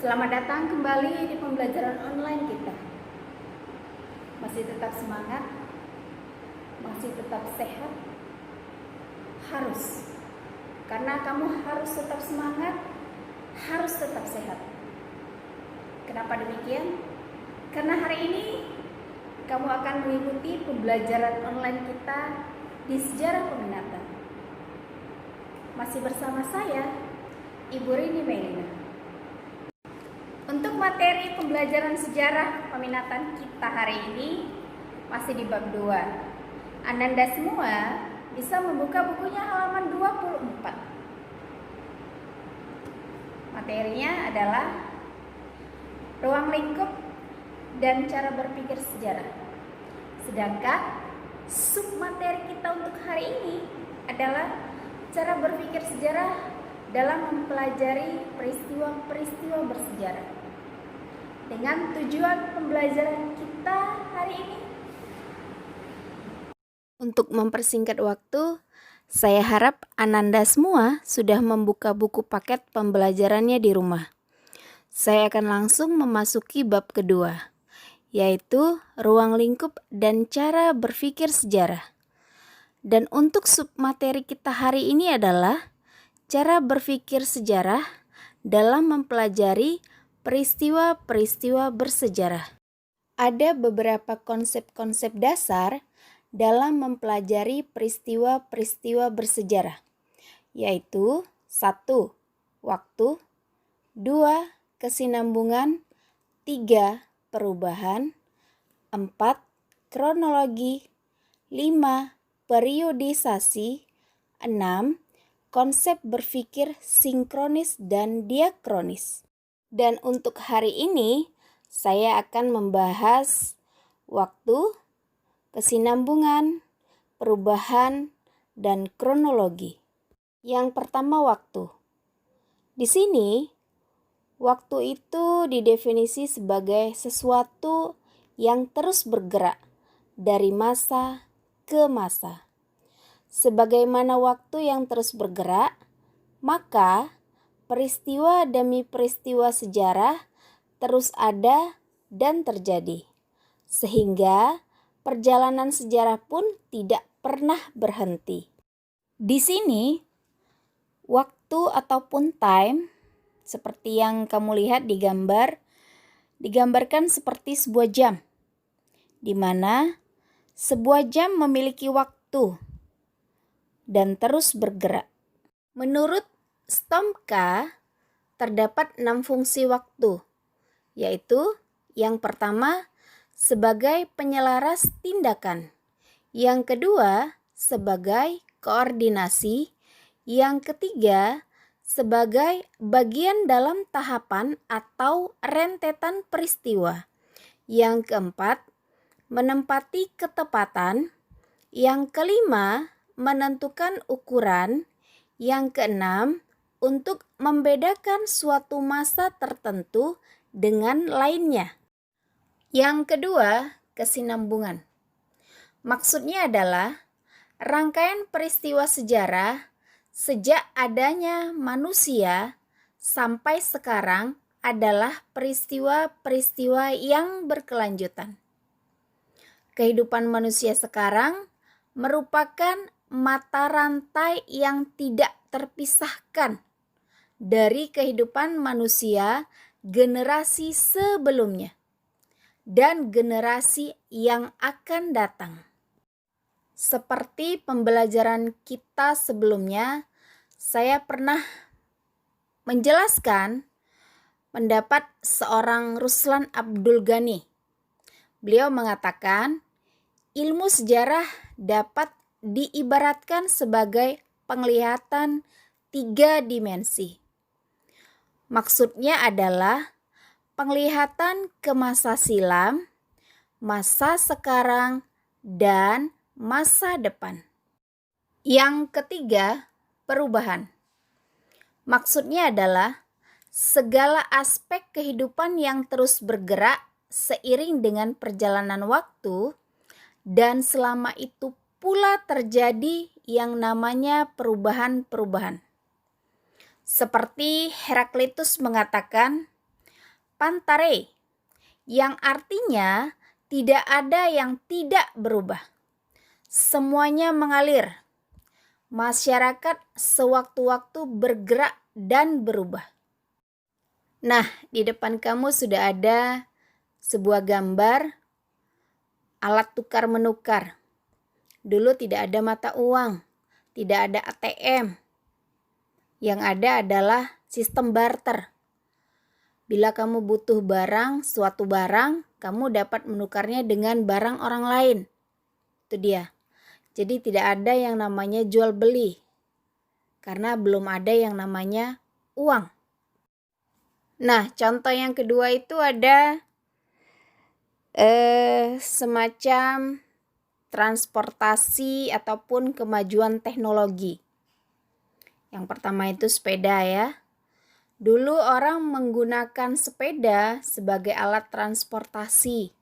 Selamat datang kembali di pembelajaran online kita. Masih tetap semangat, masih tetap sehat, harus. Karena kamu harus tetap semangat, harus tetap sehat. Kenapa demikian? Karena hari ini kamu akan mengikuti pembelajaran online kita di sejarah peminatan. Masih bersama saya, Ibu Rini Melina. Untuk materi pembelajaran sejarah peminatan kita hari ini masih di bab 2. Anda semua bisa membuka bukunya halaman 24. Materinya adalah ruang lingkup dan cara berpikir sejarah. Sedangkan submateri kita untuk hari ini adalah cara berpikir sejarah dalam mempelajari peristiwa-peristiwa bersejarah. Dengan tujuan pembelajaran kita hari ini, untuk mempersingkat waktu, saya harap Ananda semua sudah membuka buku paket pembelajarannya di rumah. Saya akan langsung memasuki bab kedua, yaitu ruang lingkup dan cara berpikir sejarah. Dan untuk submateri kita hari ini adalah cara berpikir sejarah dalam mempelajari peristiwa-peristiwa bersejarah. Ada beberapa konsep-konsep dasar dalam mempelajari peristiwa-peristiwa bersejarah, yaitu 1. Waktu, 2. Kesinambungan, 3. Perubahan, 4. Kronologi, 5. Periodisasi, 6. Konsep berpikir sinkronis dan diakronis. Dan untuk hari ini, saya akan membahas waktu, kesinambungan, perubahan, dan kronologi. Yang pertama, waktu. Di sini, waktu itu didefinisi sebagai sesuatu yang terus bergerak dari masa ke masa. Sebagaimana waktu yang terus bergerak, maka peristiwa demi peristiwa sejarah terus ada dan terjadi, sehingga perjalanan sejarah pun tidak pernah berhenti. Di sini, waktu ataupun time, seperti yang kamu lihat di gambar, digambarkan seperti sebuah jam, di mana sebuah jam memiliki waktu dan terus bergerak. Menurut Stomka, terdapat 6 fungsi waktu, yaitu yang pertama sebagai penyelaras tindakan, yang kedua sebagai koordinasi, yang ketiga sebagai bagian dalam tahapan atau rentetan peristiwa, yang keempat menempati ketepatan, yang kelima menentukan ukuran, yang keenam untuk membedakan suatu masa tertentu dengan lainnya. Yang kedua, kesinambungan. Maksudnya adalah rangkaian peristiwa sejarah sejak adanya manusia sampai sekarang adalah peristiwa-peristiwa yang berkelanjutan. Kehidupan manusia sekarang merupakan mata rantai yang tidak terpisahkan dari kehidupan manusia generasi sebelumnya dan generasi yang akan datang. Seperti pembelajaran kita sebelumnya, saya pernah menjelaskan pendapat seorang Ruslan Abdul Ghani. Beliau mengatakan, ilmu sejarah dapat diibaratkan sebagai penglihatan 3 dimensi. Maksudnya adalah penglihatan ke masa silam, masa sekarang, dan masa depan. Yang ketiga, perubahan. Maksudnya adalah segala aspek kehidupan yang terus bergerak seiring dengan perjalanan waktu, dan selama itu pula terjadi yang namanya perubahan-perubahan. Seperti Heraklitus mengatakan, pantare, yang artinya tidak ada yang tidak berubah. Semuanya mengalir. Masyarakat sewaktu-waktu bergerak dan berubah. Nah, di depan kamu sudah ada sebuah gambar alat tukar menukar. Dulu tidak ada mata uang, tidak ada ATM. Yang ada adalah sistem barter. Bila kamu butuh suatu barang, kamu dapat menukarnya dengan barang orang lain. Itu dia. Jadi tidak ada yang namanya jual beli. Karena belum ada yang namanya uang. Nah, contoh yang kedua itu ada semacam transportasi ataupun kemajuan teknologi. Yang pertama itu sepeda ya. Dulu orang menggunakan sepeda sebagai alat transportasi.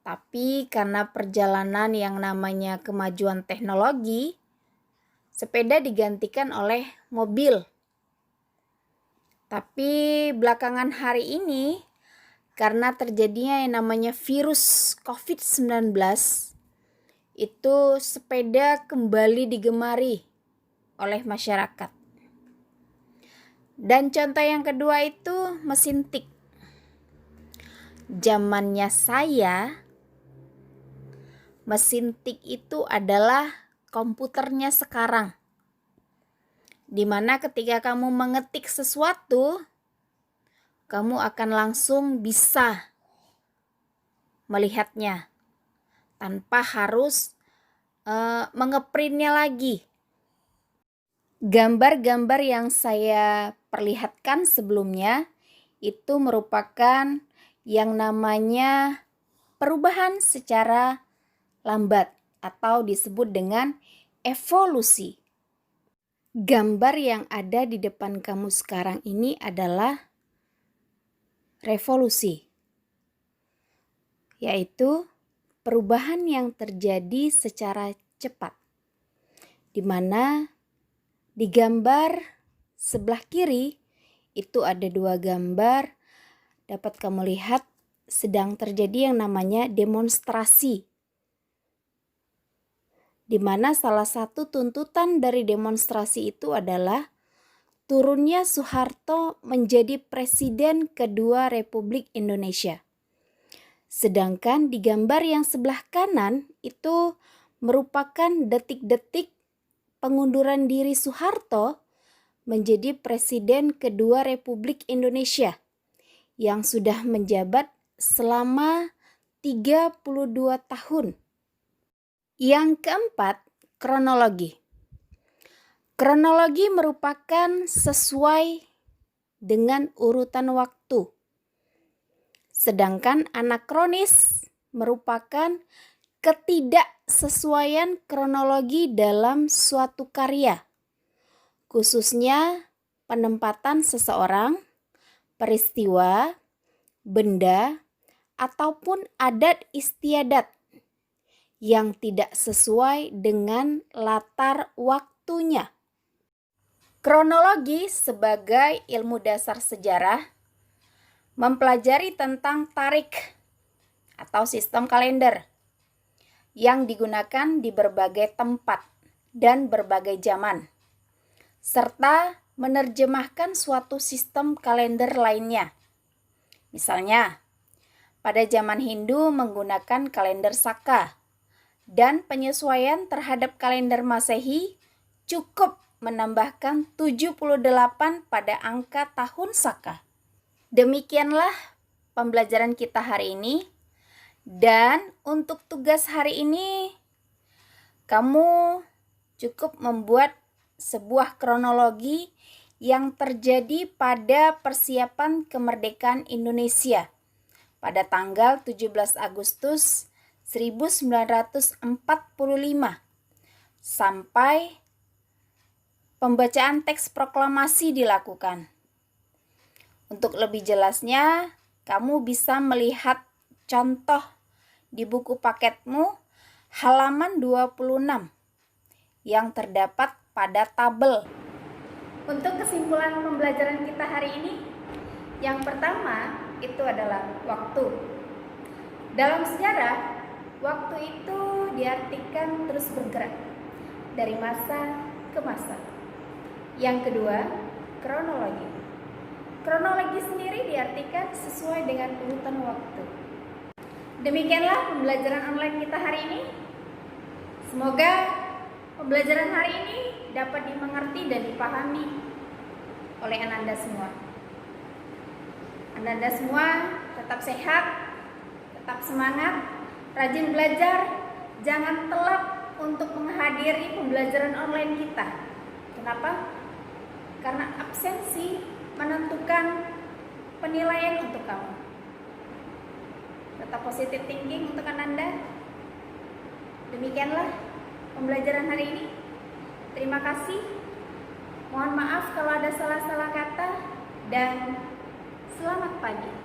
Tapi karena perjalanan yang namanya kemajuan teknologi, sepeda digantikan oleh mobil. Tapi belakangan hari ini, karena terjadinya yang namanya virus COVID-19, itu sepeda kembali digemari oleh masyarakat. Dan contoh yang kedua itu mesin tik. Zamannya saya, mesin tik itu adalah komputernya sekarang. Dimana ketika kamu mengetik sesuatu, kamu akan langsung bisa melihatnya tanpa harus mengeprintnya lagi. Gambar-gambar yang saya perlihatkan sebelumnya itu merupakan yang namanya perubahan secara lambat atau disebut dengan evolusi. Gambar yang ada di depan kamu sekarang ini adalah revolusi, yaitu perubahan yang terjadi secara cepat, di mana di gambar sebelah kiri itu ada dua gambar, dapat kamu lihat sedang terjadi yang namanya demonstrasi, di mana salah satu tuntutan dari demonstrasi itu adalah turunnya Soeharto menjadi Presiden kedua Republik Indonesia. Sedangkan di gambar yang sebelah kanan itu merupakan detik-detik pengunduran diri Soeharto menjadi Presiden kedua Republik Indonesia yang sudah menjabat selama 32 tahun. Yang keempat, kronologi. Kronologi merupakan sesuai dengan urutan waktu. Sedangkan anakronis merupakan ketidaksesuaian kronologi dalam suatu karya, khususnya penempatan seseorang, peristiwa, benda, ataupun adat istiadat yang tidak sesuai dengan latar waktunya. Kronologi sebagai ilmu dasar sejarah mempelajari tentang tarik atau sistem kalender yang digunakan di berbagai tempat dan berbagai zaman, serta menerjemahkan suatu sistem kalender lainnya. Misalnya, pada zaman Hindu menggunakan kalender Saka, dan penyesuaian terhadap kalender Masehi cukup menambahkan 78 pada angka tahun Saka. Demikianlah pembelajaran kita hari ini. Dan untuk tugas hari ini, kamu cukup membuat sebuah kronologi yang terjadi pada persiapan kemerdekaan Indonesia pada tanggal 17 Agustus 1945 sampai pembacaan teks proklamasi dilakukan. Untuk lebih jelasnya, kamu bisa melihat contoh di buku paketmu halaman 26 yang terdapat pada tabel. Untuk kesimpulan pembelajaran kita hari ini, yang pertama, itu adalah waktu. Dalam sejarah, waktu itu diartikan terus bergerak dari masa ke masa. Yang kedua, kronologi. Kronologi sendiri diartikan sesuai dengan urutan waktu. Demikianlah pembelajaran online kita hari ini. Semoga pembelajaran hari ini dapat dimengerti dan dipahami oleh Ananda semua. Ananda semua tetap sehat, tetap semangat, rajin belajar, jangan telat untuk menghadiri pembelajaran online kita. Kenapa? Karena absensi menentukan penilaian untuk kamu. Tetap positive thinking untuk Ananda. Demikianlah pembelajaran hari ini. Terima kasih. Mohon maaf kalau ada salah-salah kata dan selamat pagi.